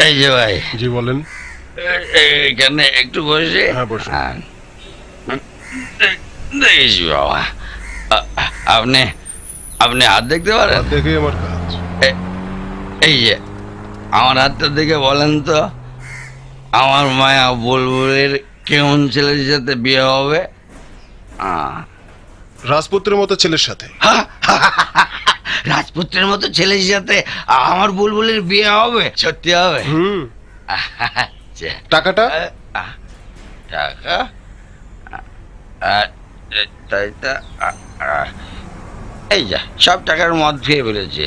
এই যে ভাই। জি বলেন। এখানে একটু বসে। হ্যাঁ বসে। দেখেছি বাবা, আপনি আপনি হাত দেখতে পারেন? দেখে আমার কাজ। এই যে আমার হাতটা দেখে বলেন তো, আমার মায়া বুলবুলের কেমন ছেলের সাথে বিয়ে হবে? রাজপুত্রের মতো ছেলের সাথে। রাজপুত্রের মতো ছেলের সাথে আমার বুলবুলের বিয়ে হবে? সত্যি হবে? টাকাটা? টাকা? তাই তা, এই যা সব টাকার মদ খেয়ে ফেলেছি,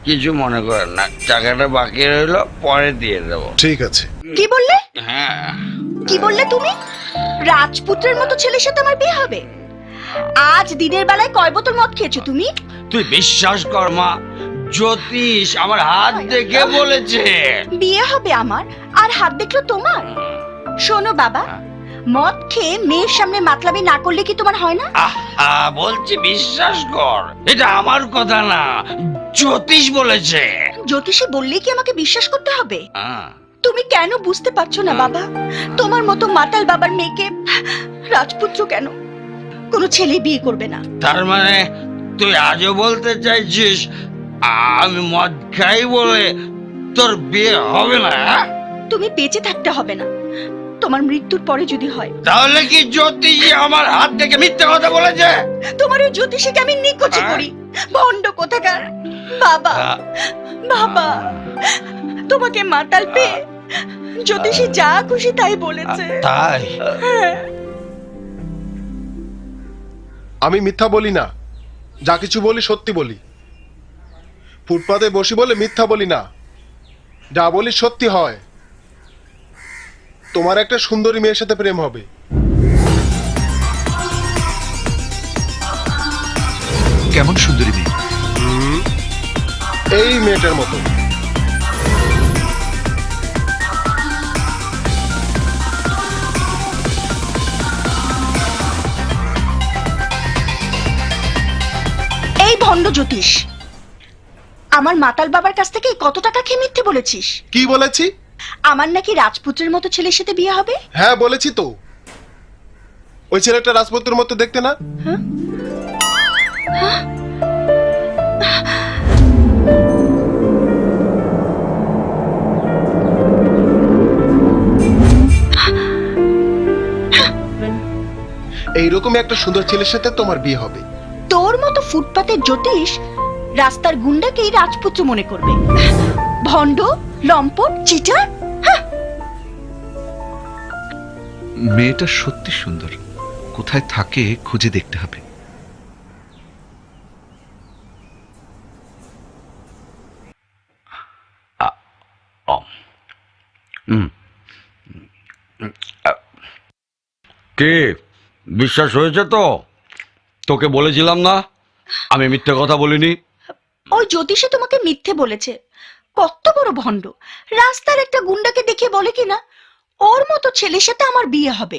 কিছু মনে করেন না। টাকাটা বাকি রইলো, পরে দিয়ে দেবো। ঠিক আছে। কি বললে? হ্যাঁ। কি বললে তুমি? রাজপুত্রের মতো ছেলের সাথে আমার বিয়ে হবে? আজ দিনের বেলায় কয় বোতল মদ খেয়েছো তুমি? তুই বিশ্বাস কর মা, জ্যোতিষ আমার হাত দেখে বলেছে বিয়ে হবে আমার, আর হাত দেখলো তোমার? শোনো বাবা, মদ খেয়ে মেয়ের সামনে মাতলামি না করলে কি তোমার হয় না? বলছি বিশ্বাস কর, এটা আমার কথা না, জ্যোতিষ বলেছে। জ্যোতিষী বললেই কি আমাকে বিশ্বাস করতে হবে? হ্যাঁ। তুমি কেন বুঝতে পারছো না বাবা? তোমার মতো মাতাল বাবার মেয়েকে রাজপুত্র কেন কোনো ছেলে বিয়ে করবে না? তার মানে তুই আজও বলতে চাইছিস আমি মদ খাই বলে তোর বিয়ে হবে না? তুমি বেঁচে থাকতে হবে না, তোমার মৃত্যুর পরে যদি হয়। তাহলে কি জ্যোতিষ আমার হাত থেকে মিথ্যে কথা বলেছে? তোমার ওই জ্যোতিষীকে আমি নিকুচি করি, ভণ্ড কোথাকার। বাবা বাবা, তোমাকে মাতাল পেয়ে জ্যোতিষী যা খুশি তাই বলেছে। তাই? আমি মিথ্যা বলি না, যা কিছু বলি সত্যি বলি। ফুটপাতে বসি বলে মিথ্যা বলি না, যা বলি সত্যি হয়। তোমার একটা সুন্দরী মেয়ের সাথে প্রেম হবে। কেমন সুন্দরী মেয়ে? এই মেয়েটার মতো। এই ভণ্ড জ্যোতিষ, আমার মাতাল বাবার কাছ থেকে কত টাকা খেয়ে মিথ্যে বলেছিস? কি বলেছি? আমার নাকি রাজপুত্রের মতো ছেলের সাথে বিয়ে হবে। হ্যাঁ বলেছি তো। ওই ছেলেটা রাজপুত্রের মতো দেখতে না? এইরকম একটা সুন্দর ছেলের সাথে তোমার বিয়ে হবে। তোর মতো ফুটপাতের জ্যোতিষ রাস্তার গুন্ডাকেই রাজপুত্র মনে করবে। ভণ্ড, লম্পট, চিটার। মেয়েটা সত্যি সুন্দর, কোথায় থাকে খুঁজে দেখতে হবে। কে বিশ্বাস হয়েছে তো? তোকে বলেছিলাম না আমি মিথ্যে কথা বলিনি। ওই জ্যোতিষী তোমাকে মিথ্যে বলেছে। কত বড় ভণ্ড, রাস্তার একটা গুন্ডাকে দেখে বলে কিনা ওর মতো ছেলের সাথে আমার বিয়ে হবে।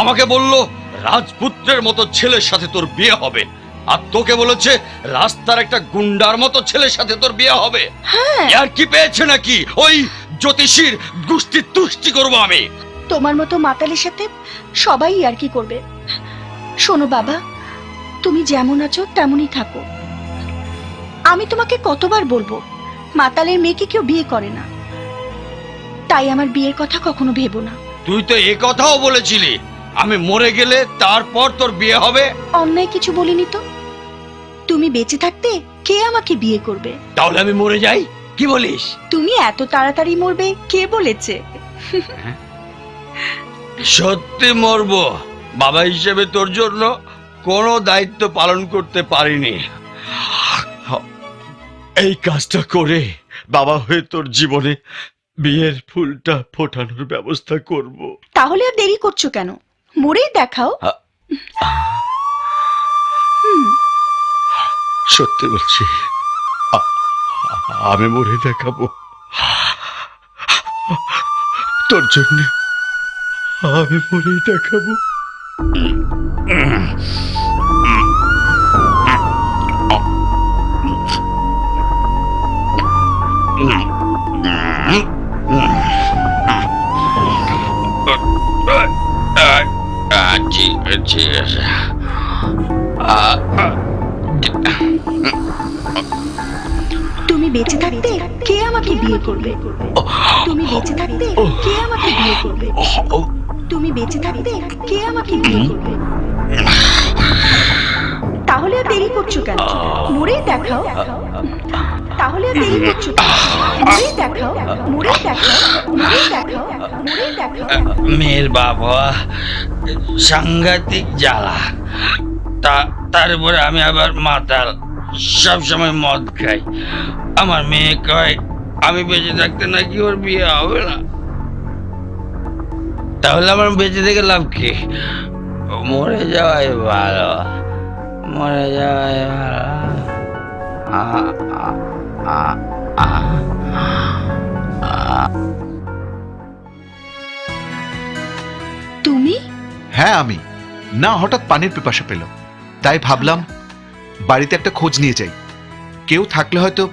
আমাকে বললো রাজপুত্রের মতো ছেলের সাথে তোর বিয়ে হবে, আর তোকে বলেছে রাস্তার একটা গুন্ডার মতো ছেলের সাথে তোর বিয়ে হবে। আর কি পেয়েছে নাকি ওই জ্যোতিষীর গোষ্ঠী তুষ্টি করবো আমি? তোমার মতো মাতালের সাথে সবাই আর কি করবে। শোনো বাবা, তুমি যেমন আছো তেমনই থাকো। আমি তোমাকে কতবার বলবো, মাতালের মেয়েকে কেউ বিয়ে করে না। তাই আমার বিয়ের কথা কখনো ভেবো না। তুই তো এ কথাও বলেছিলি আমি মরে গেলে তারপর তোর বিয়ে হবে। অন্যায় কিছু বলিনি তো। তুমি বেঁচে থাকতে কে আমাকে বিয়ে করবে? তাহলে আমি মরে যাই, কি বলিস? তুমি এত তাড়াতাড়ি মরবে কে বলেছে? সত্যি মরবো। বাবা হিসেবে তোর জন্য কোনো দায়িত্ব পালন করতে পারিনি, এই কাজটা করে বাবা হয়ে তোর জীবনে বিয়ের ফুলটা ফোটানোর ব্যবস্থা করব। তাহলে আর দেরি করছো কেন? মরেই দেখাও। সত্যি বলছি, আমি মরে দেখাবো তোর জন্য। আমি মরে দেখাবো। ঠিক আছে। তুমি বেঁচে থাকতে কে আমাকে বিয়ে করবে? তুমি বেঁচে থাকতে কে আমাকে বিয়ে করবে? তুমি বেঁচে থাকতে কে আমাকে বিয়ে করবে? তাহলে আর দেরি করছো কেন? মরেই দেখাও। তাহলে আর দেরি করছো কেন? মরেই দেখাও, মরেই দেখাও, মরেই দেখাও, মরেই দেখাও। মেয়ের বাবা সাংঘাতিক জ্বালা, তারপরে আমি আবার মাতাল, সব সময় মদ খাই। আমার মেয়ে কয় আমি বেঁচে থাকতে নাকি ওর বিয়ে হবে না। তাহলে আমার বেঁচে থেকে লাভ কি? মরে যাওয়াই ভালো, মরে যাওয়াই ভালো। তুমি? হ্যাঁ আমি। না, হঠাৎ পানির পিপাসা পেল, তাই ভাবলাম বাড়িতে একটা খোঁজ নিয়ে যাই। কেউ থাকলে হয়তো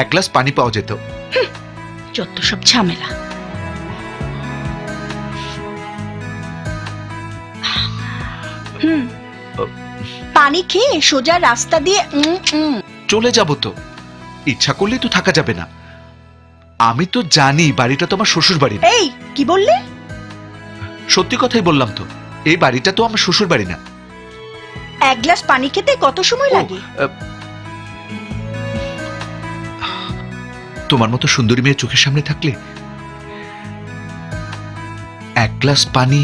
এক গ্লাস পানি পাওয়া যেত। যত সব ঝামেলা। পানি খেয়ে সোজা রাস্তা দিয়ে চলে যাব তো, ইচ্ছা করলে তো থাকা যাবে না। আমি তো জানি বাড়িটা তোমার শ্বশুর বাড়ি না। এই কি বললে? সত্যি কথাই বললাম তো, এই বাড়িটা তো আমার শ্বশুর বাড়ি না। এক গ্লাস পানি খেতে কত সময় লাগে? তোমার মতো সুন্দরী মেয়ে চোখের সামনে থাকলে এক গ্লাস পানি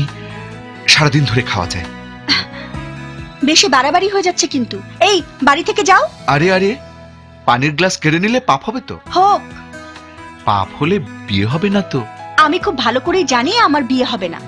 সারাদিন ধরে খাওয়া যায়। বেশি বাড়াবাড়ি হয়ে যাচ্ছে কিন্তু। এই বাড়ি থেকে যাও। আরে আরে, পানির গ্লাস কেড়ে নিলে পাপ হবে তো? হোক। পাপ হলে বিয়ে হবে না তো? আমি খুব ভালো করেই জানি আমার বিয়ে হবে না।